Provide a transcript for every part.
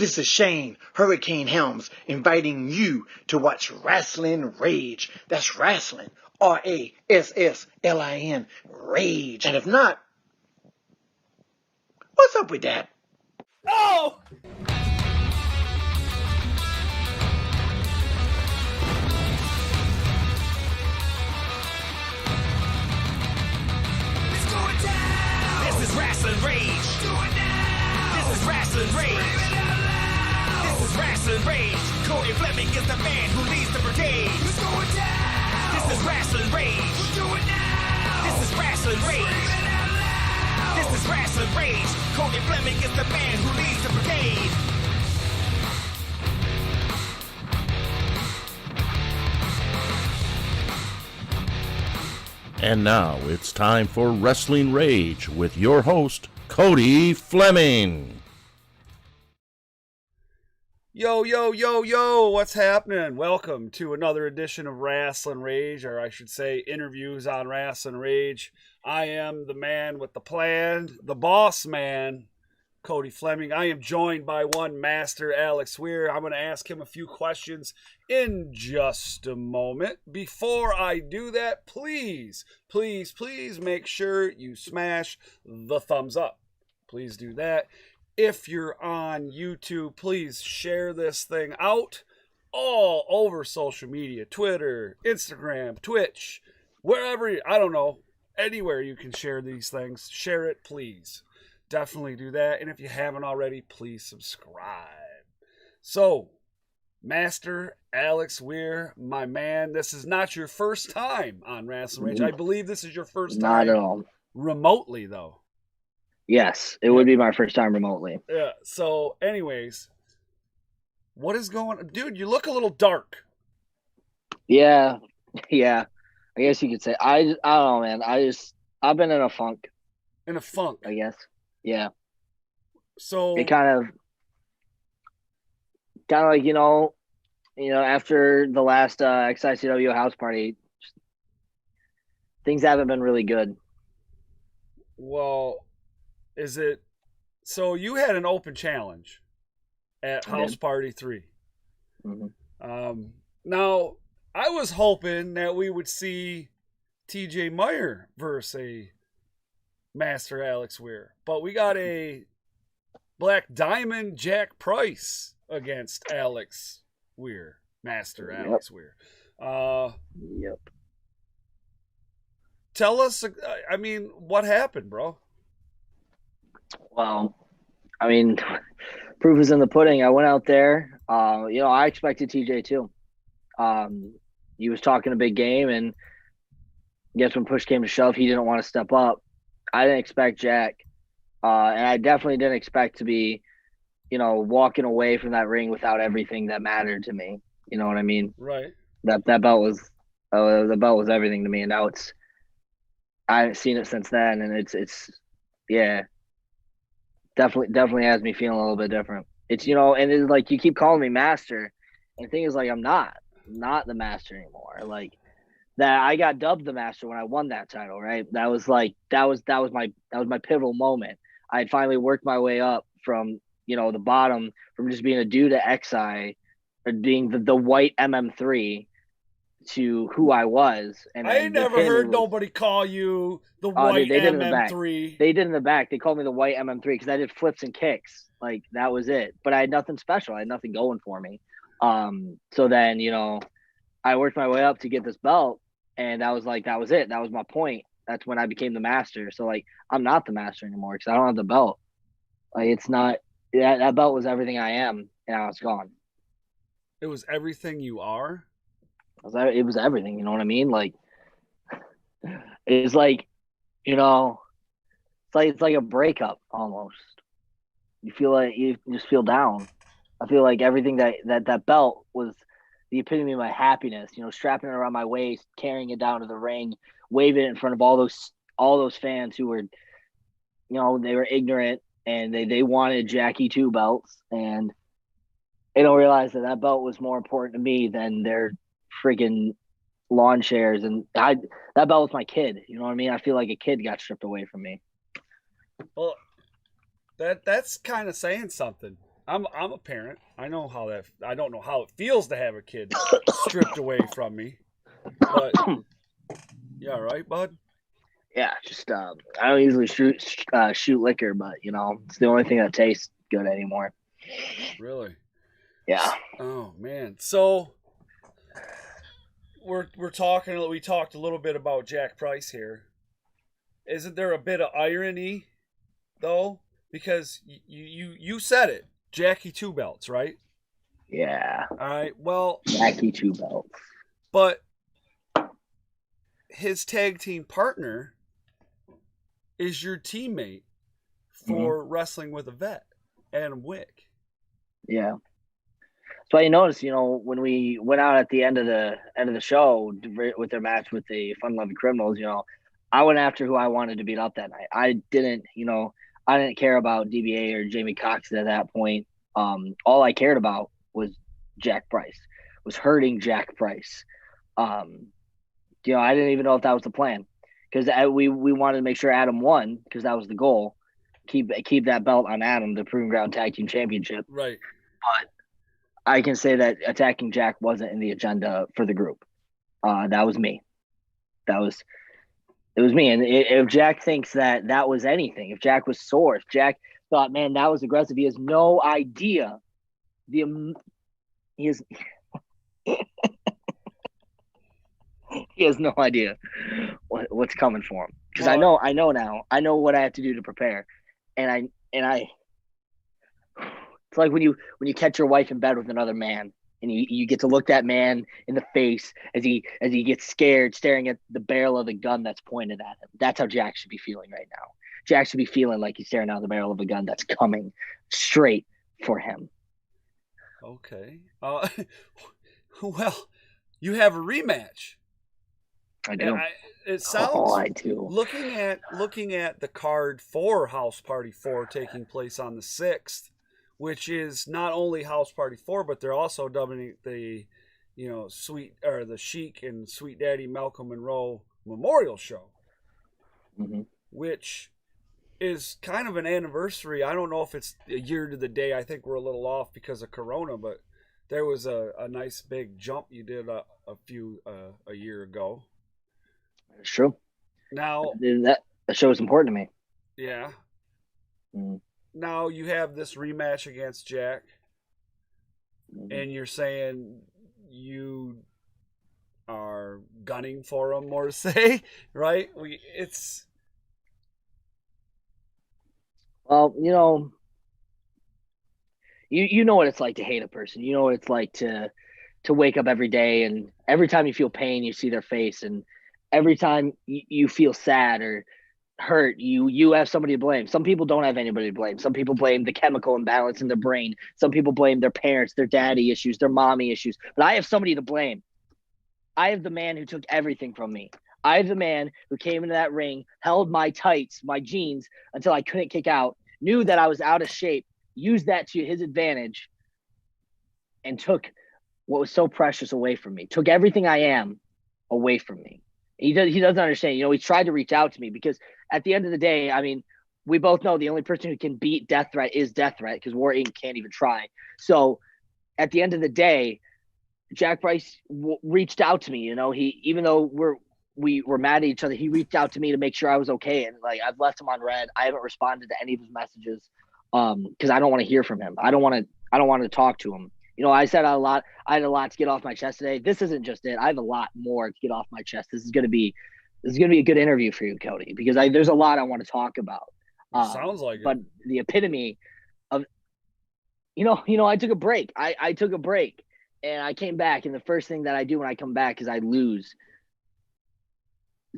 This is Shane, Hurricane Helms, inviting you to watch Rasslin Rage. That's Rasslin, Rasslin, Rage. And if not, what's up with that? Oh! It's going down. This is Rasslin Rage. Do it now. This is Rasslin Rage. Scream it out loud. This is Rasslin Rage. Cody Fleming is the man who leads the brigade. It's going down. This is Rasslin Rage. Do it now. This is Rasslin Scream Rage. it out loud. This is Rasslin Rage. Cody Fleming is the man who leads the brigade. And now it's time for Rasslin Rage with your host, Cody Fleming. Yo, yo, yo, yo, what's happening? Welcome to another edition of Rasslin Rage, or I should say interviews on Rasslin Rage. I am the man with the plan, the boss man, Cody Fleming. I am joined by one Master Alex Weir. I'm going to ask him a few questions in just a moment. Before I do that, please make sure you smash the thumbs up. Please do that. If you're on YouTube, please share this thing out all over social media, Twitter, Instagram, Twitch, wherever, I don't know, anywhere you can share these things. Share it, please. Definitely do that. And if you haven't already, please subscribe. So, Master Alex Weir, my man, this is not your first time on Rasslin Rage. I believe this is your first time. Not at all. Remotely, though. Yes, it would be my first time remotely. Yeah. So, anyways, what is going on? Dude, you look a little dark. Yeah. I guess you could say. I don't know, man. I've been in a funk, In a funk. I guess. Yeah. So, It kind of like, after the last XICW house party, things haven't been really good. well, is it so you had an open challenge at I House did. Party 3. Mm-hmm. Now, I was hoping that we would see TJ Meyer versus a Master Alex Weir, but we got a Black Diamond Jack Price against Alex Weir, Master Yep. Alex Weir. Yep. Tell us, what happened, bro? Well, proof is in the pudding. I went out there. I expected TJ too. He was talking a big game, and I guess when push came to shove, he didn't want to step up. I didn't expect Jack, and I definitely didn't expect to be, walking away from that ring without everything that mattered to me. You know what I mean? Right. That belt was the belt was everything to me, and now I haven't seen it since then, and it's definitely has me feeling a little bit different. It's and it's like you keep calling me master, and the thing is, like, I'm not the master anymore. Like that, I got dubbed the master when I won that title, right? That was my pivotal moment. I had finally worked my way up from the bottom, from just being a dude at XI, or being the white MM3, to who I was. And I ain't never heard nobody call you the white they did in the back. MM3. They did in the back. They called me the white MM3 because I did flips and kicks. Like, that was it. But I had nothing special. I had nothing going for me. So then, I worked my way up to get this belt, and that was it. That was my point. That's when I became the master. So, like, I'm not the master anymore because I don't have the belt. Like, it's not that belt was everything I am, and now it's gone. It was everything you are? It was everything, you know what I mean? Like, it's like, it's like a breakup almost. You feel like you just feel down. I feel like everything that belt was the epitome of my happiness. Strapping it around my waist, carrying it down to the ring, waving it in front of all those fans who were, they were ignorant, and they wanted Jackie 2 belts, and they don't realize that belt was more important to me than their freaking lawn chairs. And that belt was my kid. You know what I mean? I feel like a kid got stripped away from me. Well, that's kind of saying something. I'm a parent. I know how that. I don't know how it feels to have a kid stripped away from me. But yeah, right, bud. Yeah, just I don't usually shoot liquor, but it's the only thing that tastes good anymore. Really? Yeah. Oh man. So we're talking. We talked a little bit about Jack Price here. Isn't there a bit of irony, though? Because you said it, Jackie two belts, right? Yeah. All right. Well, Jackie two belts. but his tag team partner is your teammate for Wrestling with a Vet, Adam Wick. Yeah. So you notice, when we went out at the end of the show with their match with the Fun Loving Criminals, I went after who I wanted to beat up that night. I didn't care about DBA or Jamie Cox at that point. All I cared about was Jack Price, was hurting Jack Price. I didn't even know if that was the plan, because we wanted to make sure Adam won, because that was the goal. Keep that belt on Adam, the Proving Ground Tag Team Championship. Right. But I can say that attacking Jack wasn't in the agenda for the group. That was me. It was me. And if Jack thinks that was anything, if Jack was sore, if Jack thought, man, that was aggressive, he has no idea. He has no idea what's coming for him. Because I know now. I know what I have to do to prepare. And I it's like when you catch your wife in bed with another man, and you get to look that man in the face as he gets scared, staring at the barrel of the gun that's pointed at him. That's how Jack should be feeling right now. Jack should be feeling like he's staring out the barrel of a gun that's coming straight for him. Okay. Well, you have a rematch. I do. It sounds. I do. Looking at the card for House Party 4 taking place on the 6th, which is not only House Party 4, but they're also dubbing the, the Sheik and Sweet Daddy Malcolm Monroe Memorial Show, which is kind of an anniversary. I don't know if it's a year to the day. I think we're a little off because of Corona, but there was a nice big jump you did a year ago. It's true. Now that show is important to me. Yeah. Now you have this rematch against Jack, and you're saying you are gunning for him, more to say, right? Well, you know what it's like to hate a person. You know what it's like to wake up every day, and every time you feel pain, you see their face, and every time you feel sad or hurt, you have somebody to blame. Some people don't have anybody to blame. Some people blame the chemical imbalance in their brain. Some people blame their parents, their daddy issues, their mommy issues. But I have somebody to blame. I have the man who took everything from me. I have the man who came into that ring, held my tights, my jeans, until I couldn't kick out, knew that I was out of shape, used that to his advantage, and took what was so precious away from me, took everything I am away from me. He doesn't understand. He tried to reach out to me, because at the end of the day, I mean, we both know the only person who can beat Death Threat is Death Threat, because War Inc. can't even try. So at the end of the day, Jack Price reached out to me. He, even though we were mad at each other, he reached out to me to make sure I was okay. And I've left him on red. I haven't responded to any of his messages because I don't want to hear from him. I don't want to talk to him. I said a lot. I had a lot to get off my chest today. This isn't just it. I have a lot more to get off my chest. This is going to be a good interview for you, Cody, because there's a lot I want to talk about. Sounds like it. But the epitome of, I took a break. I took a break, and I came back, and the first thing that I do when I come back is I lose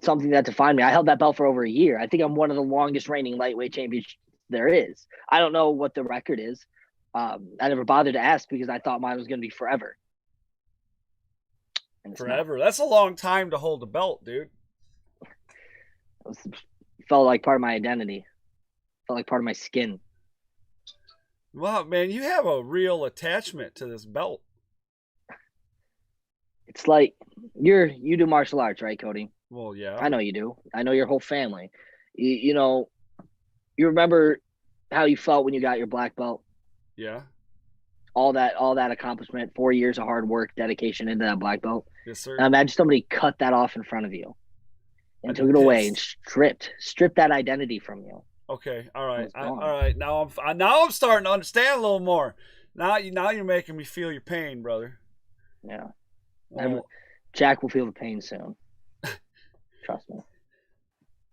something that defined me. I held that belt for over a year. I think I'm one of the longest reigning lightweight champions there is. I don't know what the record is. I never bothered to ask, because I thought mine was going to be forever. Forever? That's a long time to hold a belt, dude. It felt like part of my identity. Felt like part of my skin. Wow, man, you have a real attachment to this belt. It's like you do martial arts, right, Cody? Well, yeah. I know you do. I know your whole family. You remember how you felt when you got your black belt? Yeah. all that accomplishment, 4 years of hard work, dedication into that black belt. Yes, sir. Now imagine somebody cut that off in front of you and I'd took be it away and pissed. stripped that identity from you. Okay, all right, It's gone. all right. Now I'm starting to understand a little more. Now you're making me feel your pain, brother. Yeah. Well, Jack will feel the pain soon. Trust me.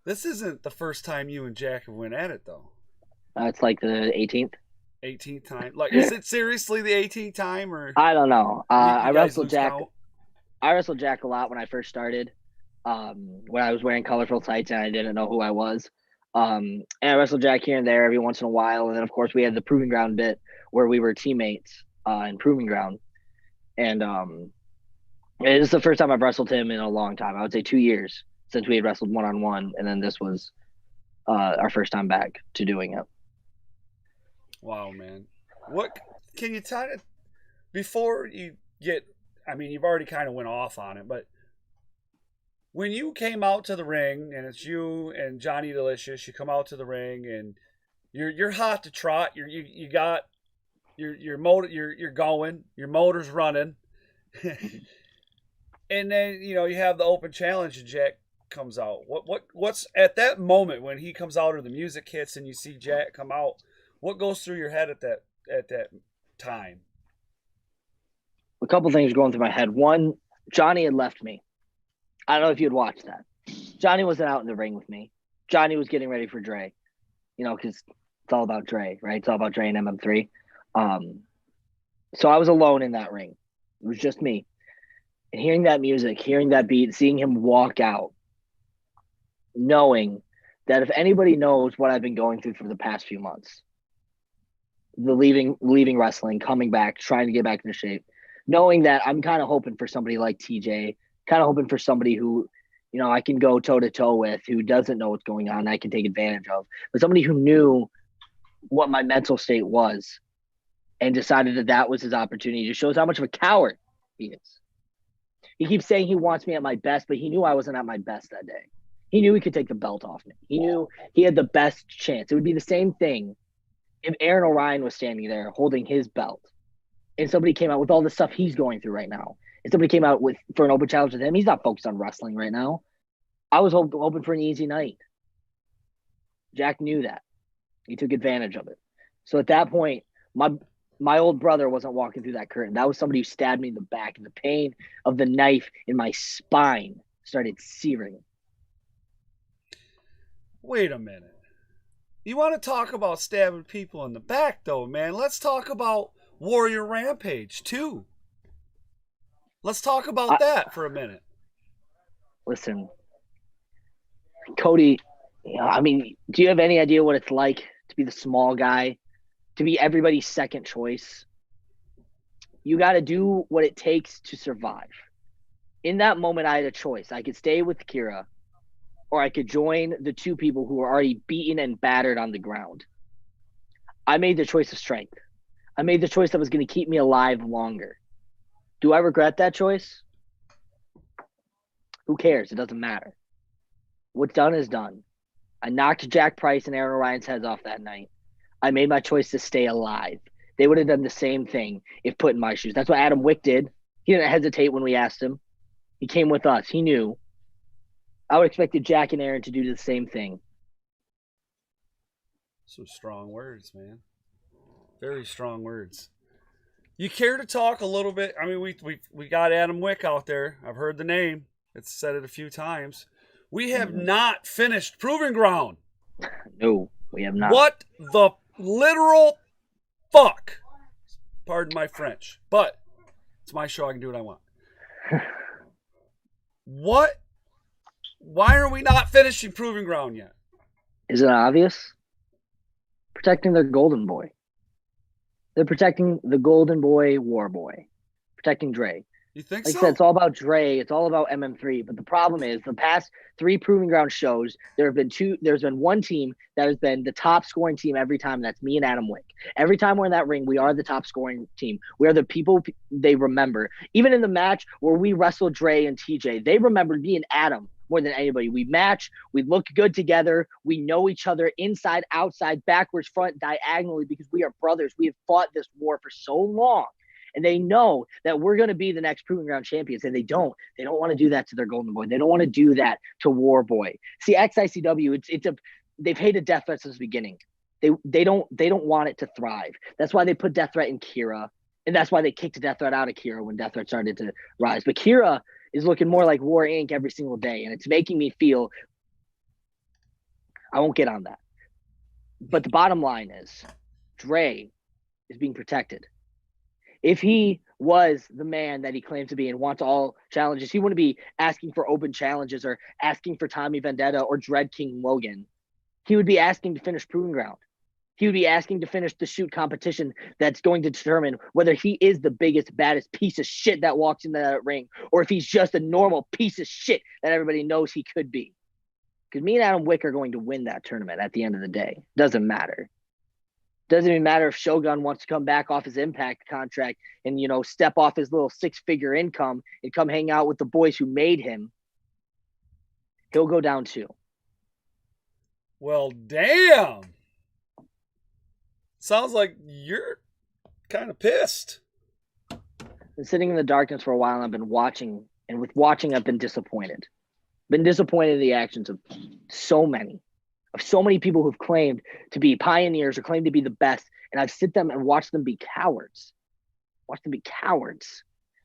this isn't the first time you and Jack have went at it, though. It's like the 18th. 18th time. Like, is it seriously the 18th time, or I don't know. you I guys wrestled lose Jack. count? I wrestled Jack a lot when I first started. When I was wearing colorful tights and I didn't know who I was. And I wrestled Jack here and there every once in a while. And then, of course, we had the Proving Ground bit where we were teammates in Proving Ground. And it is the first time I've wrestled him in a long time. I would say 2 years since we had wrestled one-on-one. And then this was our first time back to doing it. Wow, man. What can you tell it before you get? I mean, you've already kind of went off on it, but when you came out to the ring and it's you and Johnny Delicious, you come out to the ring and you're hot to trot. You got your motor. You're going. Your motor's running, and then you have the open challenge and Jack comes out. What's at that moment when he comes out or the music hits and you see Jack come out? What goes through your head at that time? A couple things going through my head. One, Johnny had left me. I don't know if you'd watched that. Johnny wasn't out in the ring with me. Johnny was getting ready for Dre, because it's all about Dre, right? It's all about Dre and MM3. So I was alone in that ring. It was just me. And hearing that music, hearing that beat, seeing him walk out, knowing that if anybody knows what I've been going through for the past few months, the leaving wrestling, coming back, trying to get back into shape, knowing that I'm kind of hoping for somebody like TJ, kind of hoping for somebody who, I can go toe to toe with, who doesn't know what's going on, I can take advantage of, but somebody who knew what my mental state was and decided that was his opportunity. Just shows how much of a coward he is. He keeps saying he wants me at my best, but he knew I wasn't at my best that day. He knew he could take the belt off me. He knew he had the best chance. It would be the same thing if Aaron Orion was standing there holding his belt and somebody came out with all the stuff he's going through right now, and somebody came out for an open challenge with him, he's not focused on wrestling right now. I was hoping for an easy night. Jack knew that. He took advantage of it. So at that point, my old brother wasn't walking through that curtain. That was somebody who stabbed me in the back, and the pain of the knife in my spine started searing. Wait a minute. You want to talk about stabbing people in the back, though, man? Let's talk about Warrior Rampage, too. Let's talk about that for a minute. Listen, Cody, do you have any idea what it's like to be the small guy, to be everybody's second choice? You got to do what it takes to survive. In that moment, I had a choice. I could stay with Kira, or I could join the two people who were already beaten and battered on the ground. I made the choice of strength. I made the choice that was going to keep me alive longer. Do I regret that choice? Who cares? It doesn't matter. What's done is done. I knocked Jack Price and Aaron Orion's heads off that night. I made my choice to stay alive. They would have done the same thing if put in my shoes. That's what Adam Wick did. He didn't hesitate when we asked him. He came with us. He knew. I would expect Jack and Aaron to do the same thing. Some strong words, man. Very strong words. You care to talk a little bit? I mean, we got Adam Wick out there. I've heard the name. It's said it a few times. We have not finished Proving Ground. No, we have not. What the literal fuck? Pardon my French, but it's my show. I can do what I want. What? Why are we not finishing Proving Ground yet? Is it obvious? Protecting their golden boy. They're protecting the golden boy, war boy. Protecting Dre. You think Like so? I said, it's all about Dre. It's all about MM3. But the problem is, the past 3 Proving Ground shows, there's been one team that has been the top scoring team every time, and that's me and Adam Wick. Every time we're in that ring, we are the top scoring team. We are the people they remember. Even in the match where we wrestled Dre and TJ, they remembered me and Adam more than anybody. We match. We look good together. We know each other inside, outside, backwards, front, diagonally, because we are brothers. We have fought this war for so long. And they know that we're going to be the next Proving Ground champions, and they don't want to do that to their Golden Boy. They don't want to do that to War Boy. See, XICW, they've hated Death Threat since the beginning. They don't want it to thrive. That's why they put Death Threat in Kira, and that's why they kicked Death Threat out of Kira when Death Threat started to rise. But Kira is looking more like War Inc. every single day, and it's making me feel. I won't get on that. But the bottom line is, Dre is being protected. If he was the man that he claimed to be and wants all challenges, he wouldn't be asking for open challenges or asking for Tommy Vendetta or Dread King Logan. He would be asking to finish Proving Ground. He would be asking to finish the shoot competition that's going to determine whether he is the biggest, baddest piece of shit that walks into that ring, or if he's just a normal piece of shit that everybody knows he could be. Because me and Adam Wick are going to win that tournament at the end of the day. Doesn't matter. Doesn't even matter if Shogun wants to come back off his Impact contract and, step off his little 6-figure income and come hang out with the boys who made him. He'll go down too. Well, damn. Sounds like you're kind of pissed. Been sitting in the darkness for a while, and I've been watching, and with watching, I've been disappointed. Been disappointed in the actions of so many people who've claimed to be pioneers or claimed to be the best, and I've sit them and watched them be cowards.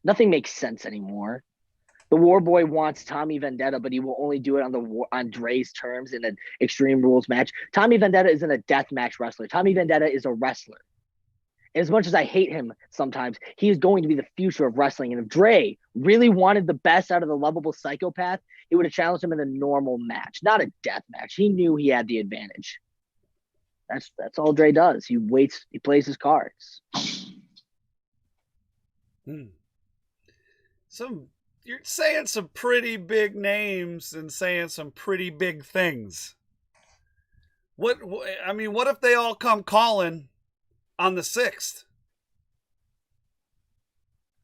Nothing makes sense anymore. The War Boy wants Tommy Vendetta, but he will only do it on Dre's terms in an Extreme Rules match. Tommy Vendetta isn't a death match wrestler. Tommy Vendetta is a wrestler. And as much as I hate him sometimes, he is going to be the future of wrestling. And if Dre really wanted the best out of the lovable psychopath, he would have challenged him in a normal match, not a death match. He knew he had the advantage. That's all Dre does. He waits. He plays his cards. You're saying some pretty big names and saying some pretty big things. What if they all come calling on the 6th?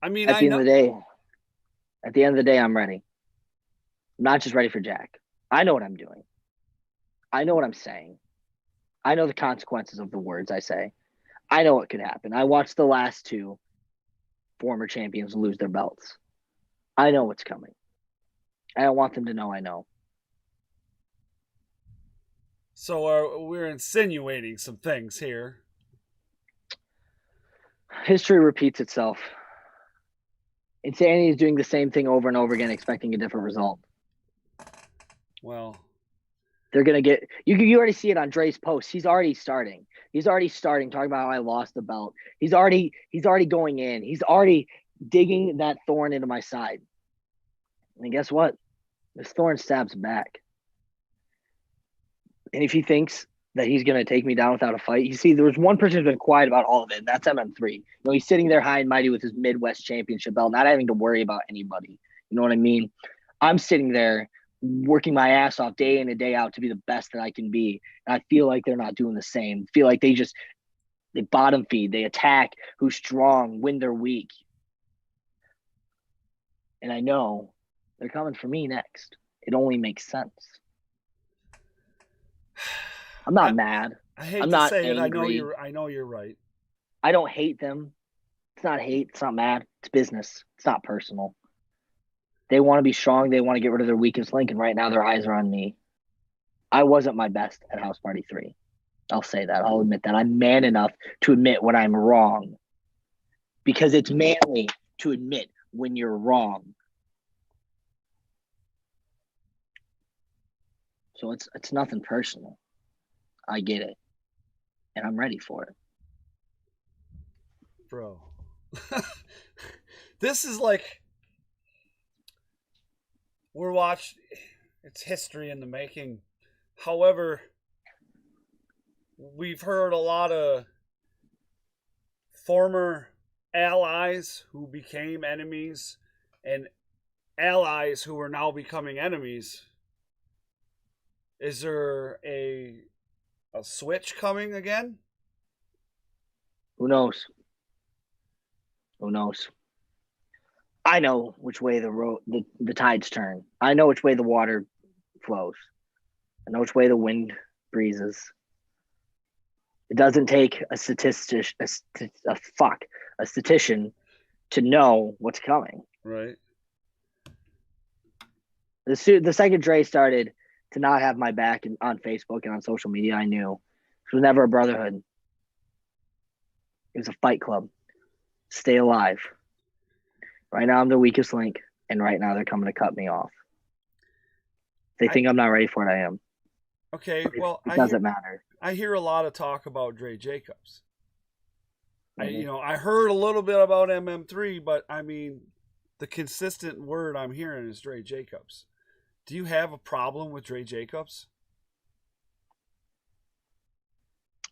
At the end of the day, I'm ready. I'm not just ready for Jack. I know what I'm doing. I know what I'm saying. I know the consequences of the words I say. I know what could happen. I watched the last 2 former champions lose their belts. I know what's coming. I don't want them to know I know. So we're insinuating some things here. History repeats itself. Insanity is doing the same thing over and over again, expecting a different result. Well, they're going to get you already see it on Dre's post. He's already starting talking about how I lost the belt. He's already going in. He's already digging that thorn into my side. And guess what? This thorn stabs back. And if he thinks that he's going to take me down without a fight, you see, there was one person who's been quiet about all of it, and that's MM3. He's sitting there high and mighty with his Midwest Championship belt, not having to worry about anybody. You know what I mean? I'm sitting there working my ass off day in and day out to be the best that I can be. And I feel like they're not doing the same. I feel like they bottom feed. They attack who's strong, win their weak. And I know they're coming for me next. It only makes sense. I'm not mad. I hate I'm to not say angry. it. I know you're right. I don't hate them. It's not hate. It's not mad. It's business. It's not personal. They want to be strong. They want to get rid of their weakest link. And right now their eyes are on me. I wasn't my best at House Party 3. I'll say that. I'll admit that. I'm man enough to admit when I'm wrong. Because it's manly to admit when you're wrong. So it's nothing personal. I get it. And I'm ready for it. Bro. This is like we're watching. It's history in the making. However, we've heard a lot of former allies who became enemies and allies who are now becoming enemies. Is there a switch coming again? Who knows? I know which way the tides turn. I know which way the water flows. I know which way the wind breezes. It doesn't take a statistician to know what's coming. Right. The second Dre started to not have my back on Facebook and on social media, I knew it was never a brotherhood. It was a fight club. Stay alive. Right now I'm the weakest link, and right now they're coming to cut me off. They think I'm not ready for it. I am. Okay, well, it doesn't matter. I hear a lot of talk about Dre Jacobs. Mm-hmm. I heard a little bit about MM3, but I mean, the consistent word I'm hearing is Dre Jacobs. Do you have a problem with Dre Jacobs?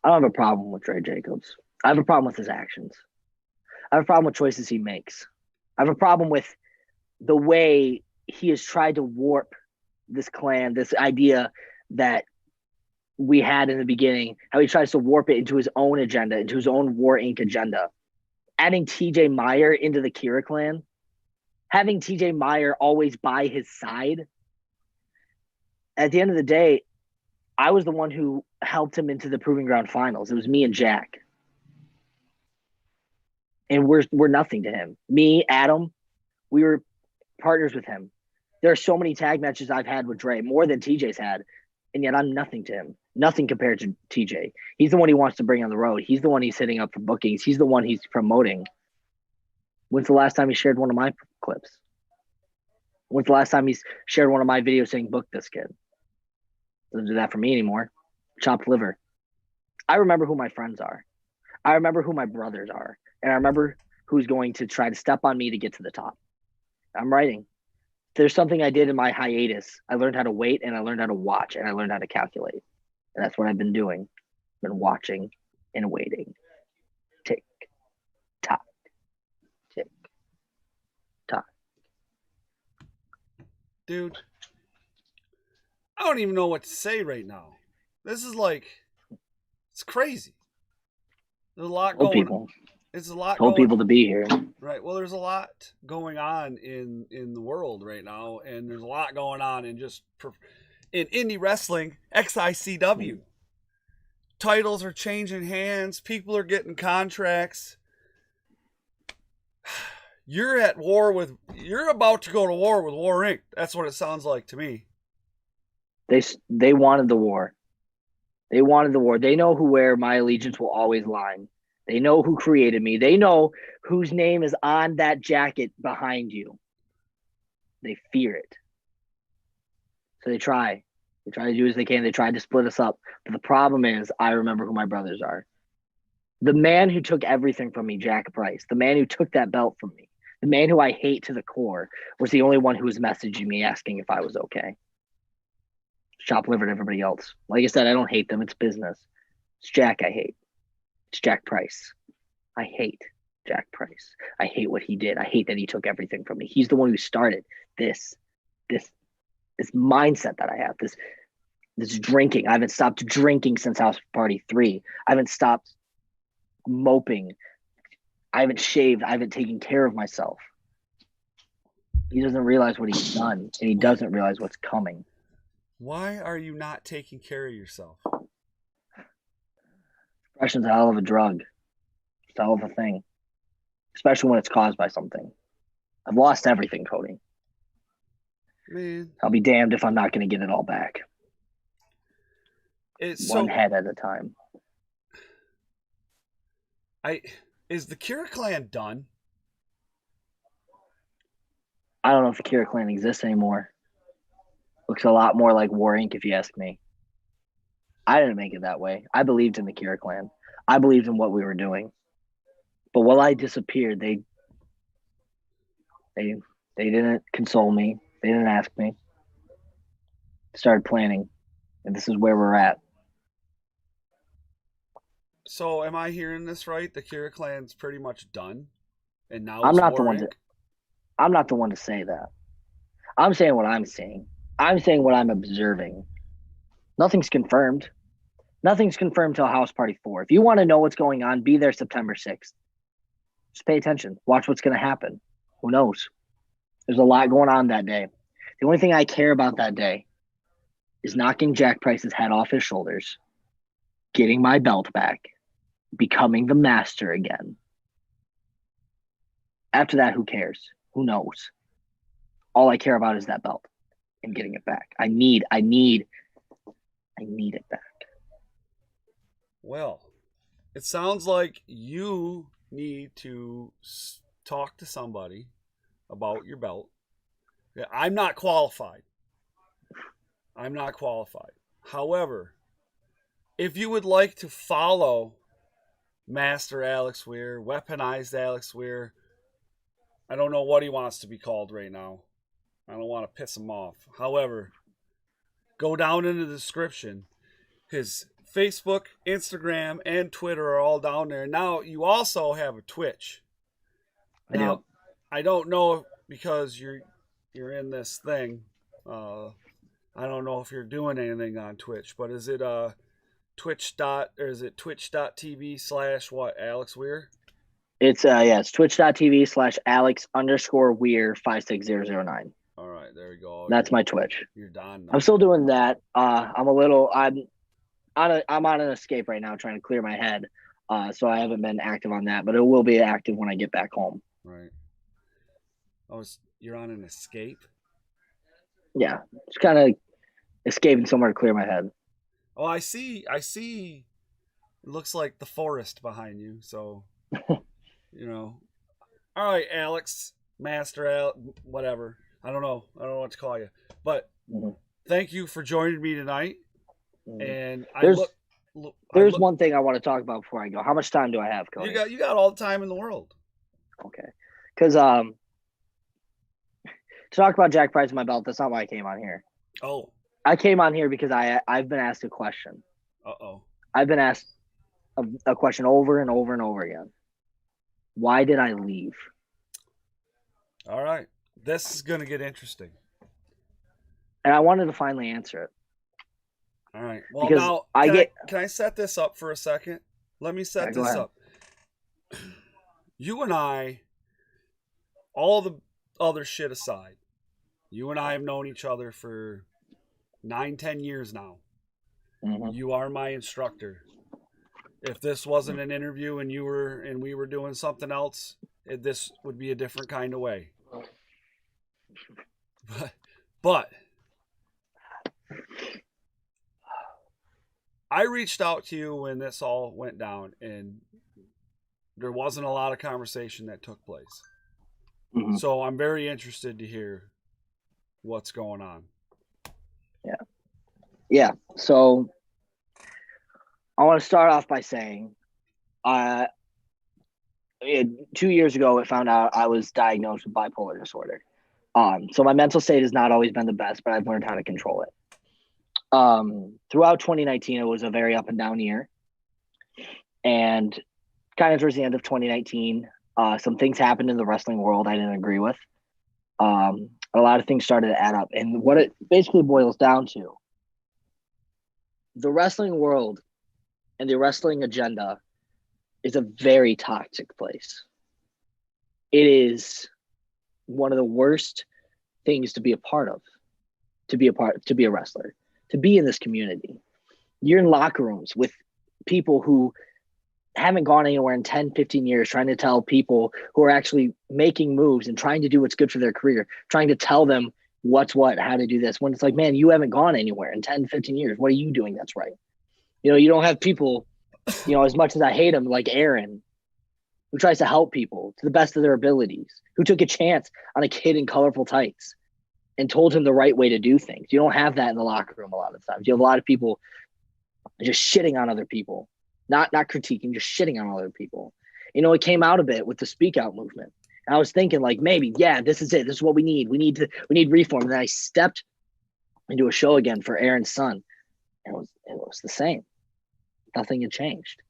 I don't have a problem with Dre Jacobs. I have a problem with his actions. I have a problem with choices he makes. I have a problem with the way he has tried to warp this clan, this idea that we had in the beginning, how he tries to warp it into his own agenda, into his own War Inc. agenda. Adding TJ Meyer into the Kira clan, having TJ Meyer always by his side. At the end of the day, I was the one who helped him into the Proving Ground finals. It was me and Jack. And we're nothing to him. Me, Adam, we were partners with him. There are so many tag matches I've had with Dre, more than TJ's had, and yet I'm nothing to him. Nothing compared to TJ. He's the one he wants to bring on the road. He's the one he's hitting up for bookings. He's the one he's promoting. When's the last time he shared one of my clips? When's the last time he's shared one of my videos saying, book this kid? Doesn't do that for me anymore. Chopped liver. I remember who my friends are. I remember who my brothers are. And I remember who's going to try to step on me to get to the top. I'm writing. There's something I did in my hiatus. I learned how to wait, and I learned how to watch, and I learned how to calculate. And that's what I've been doing. I've been watching and waiting. Tick, tock, tick, tock. Dude, I don't even know what to say right now. This is like, it's crazy. There's a lot going on. It's a lot. Told people to be here. Right. Well, there's a lot going on in the world right now, and there's a lot going on in indie wrestling. XICW titles are changing hands. People are getting contracts. You're about to go to war with War Inc. That's what it sounds like to me. They wanted the war. They wanted the war. They know where my allegiance will always lie. They know who created me. They know whose name is on that jacket behind you. They fear it. So they try. They try to do as they can. They tried to split us up. But the problem is, I remember who my brothers are. The man who took everything from me, Jack Price, the man who took that belt from me, the man who I hate to the core, was the only one who was messaging me asking if I was okay. Chop liver to everybody else. Like I said, I don't hate them. It's business. It's Jack I hate. It's Jack Price. I hate Jack Price. I hate what he did. I hate that he took everything from me. He's the one who started this mindset that I have, this drinking. I haven't stopped drinking since House Party 3. I haven't stopped moping. I haven't shaved. I haven't taken care of myself. He doesn't realize what he's done, and he doesn't realize what's coming. Why are you not taking care of yourself? Depression's a hell of a drug. It's a hell of a thing. Especially when it's caused by something. I've lost everything, Cody. Man. I'll be damned if I'm not going to get it all back. It's one head at a time. Is the Kira clan done? I don't know if the Kira clan exists anymore. Looks a lot more like War Inc. if you ask me. I didn't make it that way. I believed in the Kira clan. I believed in what we were doing. But while I disappeared, they didn't console me. They didn't ask me. Started planning. And this is where we're at. So am I hearing this right? The Kira clan's pretty much done? And now I'm it's not War the one Inc? I'm not the one to say that. I'm saying what I'm seeing. I'm saying what I'm observing. Nothing's confirmed. Nothing's confirmed till House Party 4. If you want to know what's going on, be there September 6th. Just pay attention. Watch what's going to happen. Who knows? There's a lot going on that day. The only thing I care about that day is knocking Jack Price's head off his shoulders, getting my belt back, becoming the master again. After that, who cares? Who knows? All I care about is that belt and getting it back. I need it back. Well, it sounds like you need to talk to somebody about your belt. I'm not qualified. However, if you would like to follow Master Alex Weir, Weaponized Alex Weir, I don't know what he wants to be called right now. I don't want to piss him off. However, go down in the description. His Facebook, Instagram, and Twitter are all down there. Now, you also have a Twitch. Now, I don't know because you're in this thing. I don't know if you're doing anything on Twitch, but is it twitch.tv/ what, Alex Weir? It's it's twitch.tv/Alex_Weir 56009. All right, there you go. That's my Twitch. You're done now. I'm still doing that. I'm on an escape right now, trying to clear my head. So I haven't been active on that, but it will be active when I get back home. Right. Oh, you're on an escape? Yeah, just kind of escaping somewhere to clear my head. Oh, I see. It looks like the forest behind you. So, All right, Alex, Master Alex, whatever. I don't know what to call you. But thank you for joining me tonight. And there's one thing I want to talk about before I go. How much time do I have, Cody? You got all the time in the world. Okay. Because to talk about Jack Price and my belt, that's not why I came on here. Oh. I came on here because I've been asked a question. Uh-oh. I've been asked a question over and over and over again. Why did I leave? All right. This is going to get interesting. And I wanted to finally answer it. All right. Well, because now, can I set this up for a second? Let me set this up. You and I, all the other shit aside, you and I have known each other for 9-10 years now. Mm-hmm. You are my instructor. If this wasn't an interview and we were doing something else, this would be a different kind of way. But I reached out to you when this all went down, and there wasn't a lot of conversation that took place. Mm-hmm. So I'm very interested to hear what's going on. Yeah. So I want to start off by saying 2 years ago, I found out I was diagnosed with bipolar disorder. So my mental state has not always been the best, but I've learned how to control it. Throughout 2019, it was a very up and down year. And kind of towards the end of 2019, some things happened in the wrestling world I didn't agree with. A lot of things started to add up. And what it basically boils down to, the wrestling world and the wrestling agenda is a very toxic place. It is one of the worst things to be a part of, to be a wrestler, to be in this community. You're in locker rooms with people who haven't gone anywhere in 10, 15 years, trying to tell people who are actually making moves and trying to do what's good for their career, trying to tell them what's what, how to do this. When it's like, man, you haven't gone anywhere in 10, 15 years. What are you doing that's right? You don't have people, as much as I hate him, like Aaron, who tries to help people to the best of their abilities, who took a chance on a kid in colorful tights and told him the right way to do things. You don't have that in the locker room a lot of times. You have a lot of people just shitting on other people, not critiquing, just shitting on other people. It came out a bit with the Speak Out movement. And I was thinking, like, maybe, this is it. This is what we need. We need reform. And then I stepped into a show again for Aaron's son, and it was the same. Nothing had changed.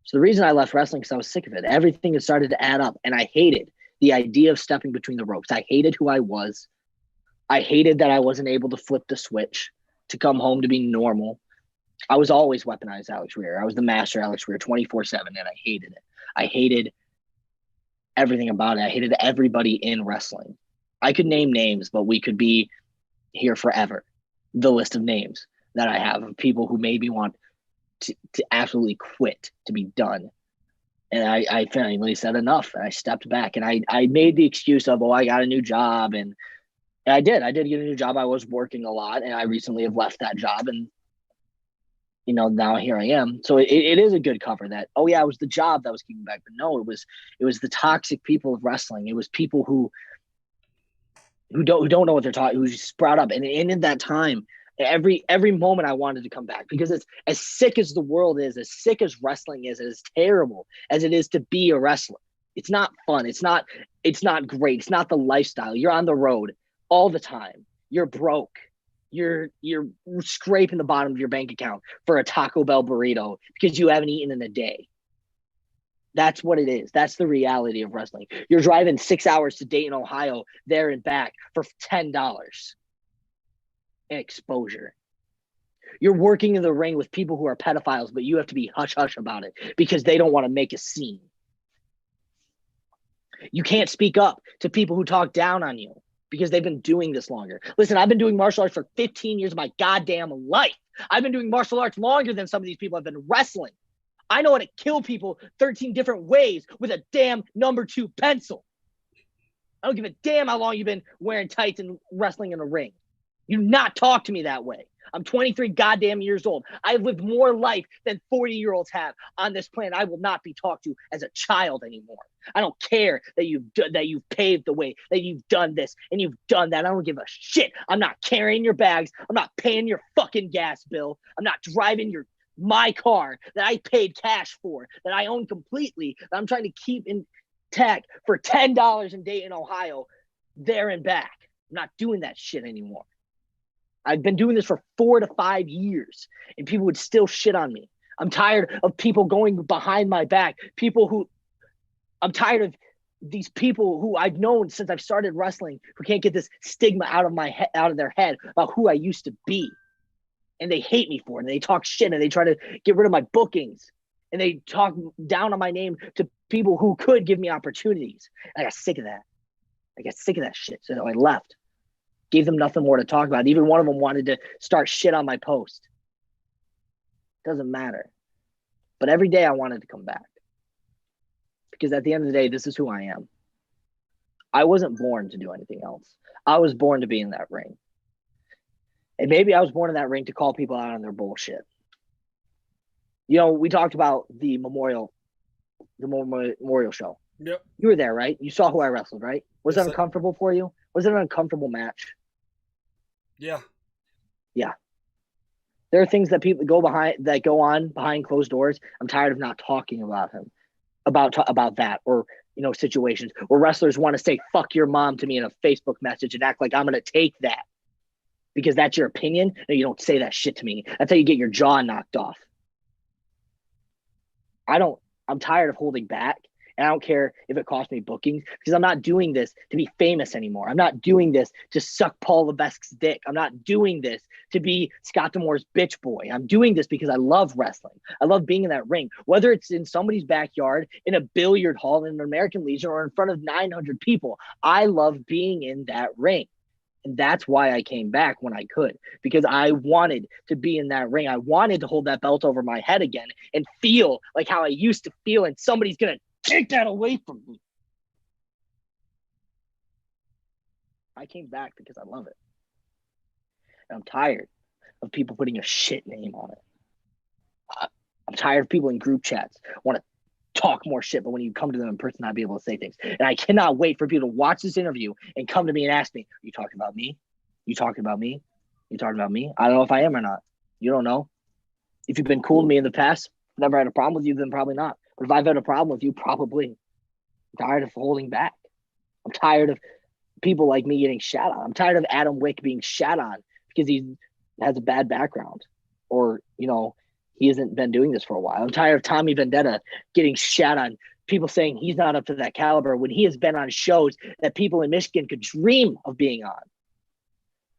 So the reason I left wrestling, because I was sick of it. Everything had started to add up, and I hated the idea of stepping between the ropes. I hated who I was. I hated that I wasn't able to flip the switch to come home to be normal. I was always Weaponized Alex Weir. I was the Master Alex Weir 24/7, and I hated it. I hated everything about it. I hated everybody in wrestling. I could name names, but we could be here forever. The list of names that I have of people who maybe want to absolutely quit, to be done. And I finally said enough, and I stepped back, and I made the excuse of, I got a new job, and I did get a new job. I was working a lot, and I recently have left that job, and now here I am. So it is a good cover that, it was the job that was keeping back, but no, it was the toxic people of wrestling. It was people who don't know what they're talking, who just sprout up, and in that time, every moment I wanted to come back, because it's as sick as the world is, as sick as wrestling is, as terrible as it is to be a wrestler. It's not fun. It's not great. It's not the lifestyle. You're on the road all the time. You're broke. You're scraping the bottom of your bank account for a Taco Bell burrito because you haven't eaten in a day. That's what it is. That's the reality of wrestling. You're driving 6 hours to Dayton, Ohio, there and back for $10. Exposure. You're working in the ring with people who are pedophiles, but you have to be hush-hush about it because they don't want to make a scene. You can't speak up to people who talk down on you because they've been doing this longer. Listen, I've been doing martial arts for 15 years of my goddamn life. I've been doing martial arts longer than some of these people have been wrestling. I know how to kill people 13 different ways with a damn number 2 pencil. I don't give a damn how long you've been wearing tights and wrestling in a ring. You do not talk to me that way. I'm 23 goddamn years old. I've lived more life than 40-year-olds have on this planet. I will not be talked to as a child anymore. I don't care that you've paved the way, that you've done this and you've done that. I don't give a shit. I'm not carrying your bags. I'm not paying your fucking gas bill. I'm not driving my car that I paid cash for, that I own completely, that I'm trying to keep intact for $10 in Dayton, Ohio, there and back. I'm not doing that shit anymore. I've been doing this for 4 to 5 years, and people would still shit on me. I'm tired of people going behind my back. I'm tired of these people who I've known since I've started wrestling, who can't get this stigma out of their head about who I used to be. And they hate me for it, and they talk shit, and they try to get rid of my bookings, and they talk down on my name to people who could give me opportunities. And I got sick of that. I got sick of that shit, so I left. Gave them nothing more to talk about. Even one of them wanted to start shit on my post. Doesn't matter. But every day I wanted to come back. Because at the end of the day, this is who I am. I wasn't born to do anything else. I was born to be in that ring. And maybe I was born in that ring to call people out on their bullshit. We talked about the memorial show. Yep. You were there, right? You saw who I wrestled, right? Was Yes, that uncomfortable for you? Was it an uncomfortable match? Yeah. Yeah. There are things that people go on behind closed doors. I'm tired of not talking about him, about that, or situations where wrestlers want to say "fuck your mom" to me in a Facebook message and act like I'm going to take that because that's your opinion. No, you don't say that shit to me. That's how you get your jaw knocked off. I'm tired of holding back. And I don't care if it costs me bookings, because I'm not doing this to be famous anymore. I'm not doing this to suck Paul Levesque's dick. I'm not doing this to be Scott D'Amore's bitch boy. I'm doing this because I love wrestling. I love being in that ring, whether it's in somebody's backyard, in a billiard hall, in an American Legion, or in front of 900 people. I love being in that ring. And that's why I came back when I could, because I wanted to be in that ring. I wanted to hold that belt over my head again and feel like how I used to feel, and somebody's going to take that away from me. I came back because I love it. And I'm tired of people putting a shit name on it. I'm tired of people in group chats want to talk more shit, but when you come to them in person, not be able to say things. And I cannot wait for people to watch this interview and come to me and ask me, "Are you talking about me? You talking about me? You talking about me?" I don't know if I am or not. You don't know. If you've been cool to me in the past, never had a problem with you, then probably not. But if I've had a problem with you, probably. I'm tired of holding back. I'm tired of people like me getting shat on. I'm tired of Adam Wick being shat on because he has a bad background, or, he hasn't been doing this for a while. I'm tired of Tommy Vendetta getting shat on, people saying he's not up to that caliber when he has been on shows that people in Michigan could dream of being on.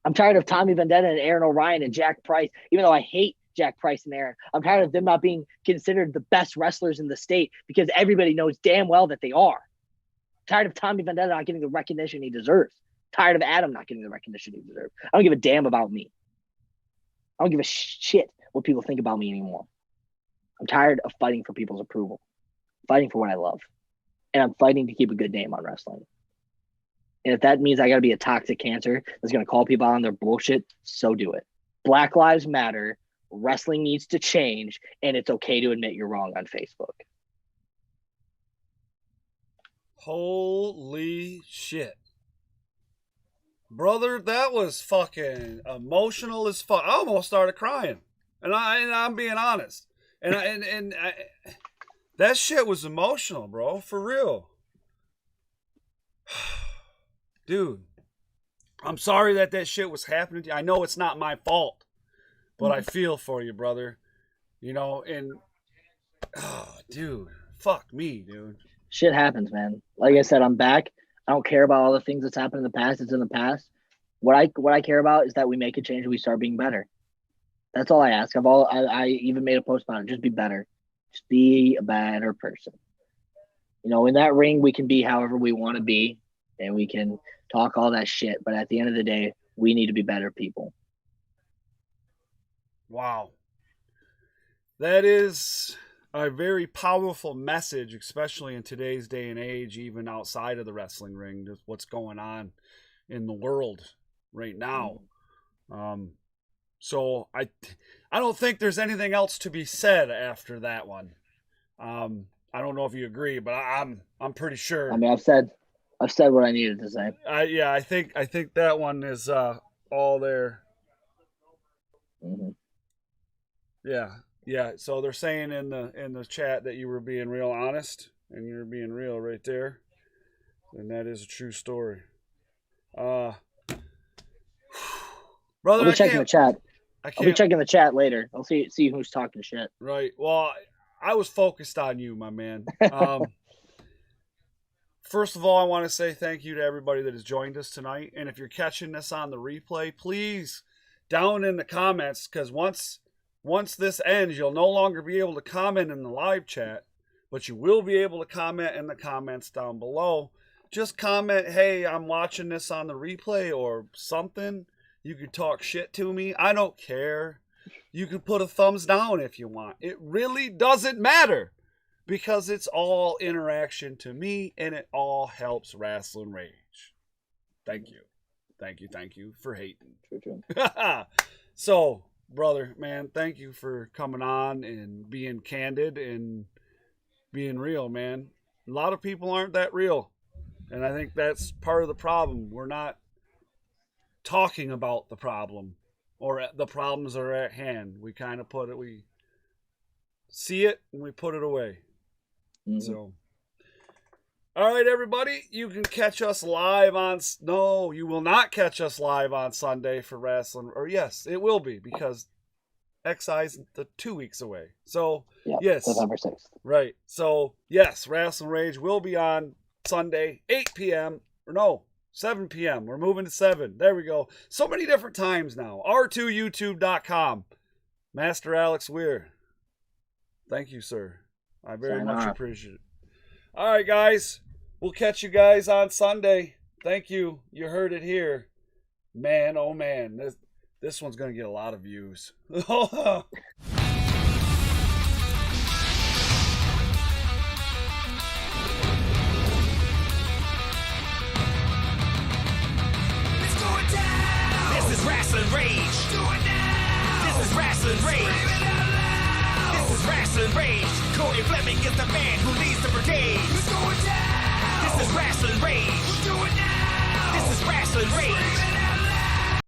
I'm tired of Tommy Vendetta and Aaron O'Ryan and Jack Price, even though I hate Jack Price and Aaron. I'm tired of them not being considered the best wrestlers in the state because everybody knows damn well that they are. I'm tired of Tommy Vendetta not getting the recognition he deserves. Tired of Adam not getting the recognition he deserves. I don't give a damn about me. I don't give a shit what people think about me anymore. I'm tired of fighting for people's approval, fighting for what I love, and I'm fighting to keep a good name on wrestling. And if that means I got to be a toxic cancer that's going to call people on their bullshit, so do it. Black Lives Matter. Wrestling needs to change, and it's okay to admit you're wrong on Facebook. Holy shit. Brother, that was fucking emotional as fuck. I almost started crying. And I'm being honest. And that shit was emotional, bro. For real. Dude, I'm sorry that shit was happening to you. I know it's not my fault, but I feel for you, brother. You know, and dude, fuck me, dude. Shit happens, man. Like I said, I'm back. I don't care about all the things that's happened in the past. It's in the past. What I care about is that we make a change and we start being better. That's all I ask. I even made a post about it. Just be better. Just be a better person. You know, in that ring, we can be however we want to be, and we can talk all that shit. But at the end of the day, we need to be better people. Wow. That is a very powerful message, especially in today's day and age, even outside of the wrestling ring, just what's going on in the world right now. So I don't think there's anything else to be said after that one. I don't know if you agree, but I'm pretty sure. I mean, I've said what I needed to say. I think that one is all there. Mm-hmm. Yeah. So they're saying in the chat that you were being real honest, and you're being real right there, and that is a true story. Brother, I'll be checking the chat. I'll be checking the chat later. I'll see who's talking shit. Right. Well, I was focused on you, my man. First of all, I want to say thank you to everybody that has joined us tonight. And if you're catching this on the replay, please down in the comments, because once this ends, you'll no longer be able to comment in the live chat, but you will be able to comment in the comments down below. Just comment, hey, I'm watching this on the replay or something. You could talk shit to me. I don't care. You can put a thumbs down if you want. It really doesn't matter, because it's all interaction to me, and it all helps Rasslin Rage. Thank you. Thank you for hating. True. So, brother, man, thank you for coming on and being candid and being real, man. A lot of people aren't that real, and I think that's part of the problem. We're not talking about the problem, or the problems are at hand. We kind of we see it and we put it away. Mm-hmm. So, all right, everybody, you can catch us live on. No, you will not catch us live on Sunday for Rasslin. Or yes, it will be, because XI's 2 weeks away. So yes, November 6th. Right. So yes, Rasslin Rage will be on Sunday, 8 p.m. or no, 7 p.m. We're moving to 7. There we go. So many different times now. R2YouTube.com. Master Alex Weir. Thank you, sir. I very much appreciate it. All right, guys. We'll catch you guys on Sunday. Thank you. You heard it here. Man, oh man. This one's going to get a lot of views. Let's go down. This is Rasslin Rage. Do it now. This is Rasslin Rage. Scream it out loud. This is Rasslin Rage. Cody Fleming is the man who leads the brigade. Let's go down. This is Rasslin Rage.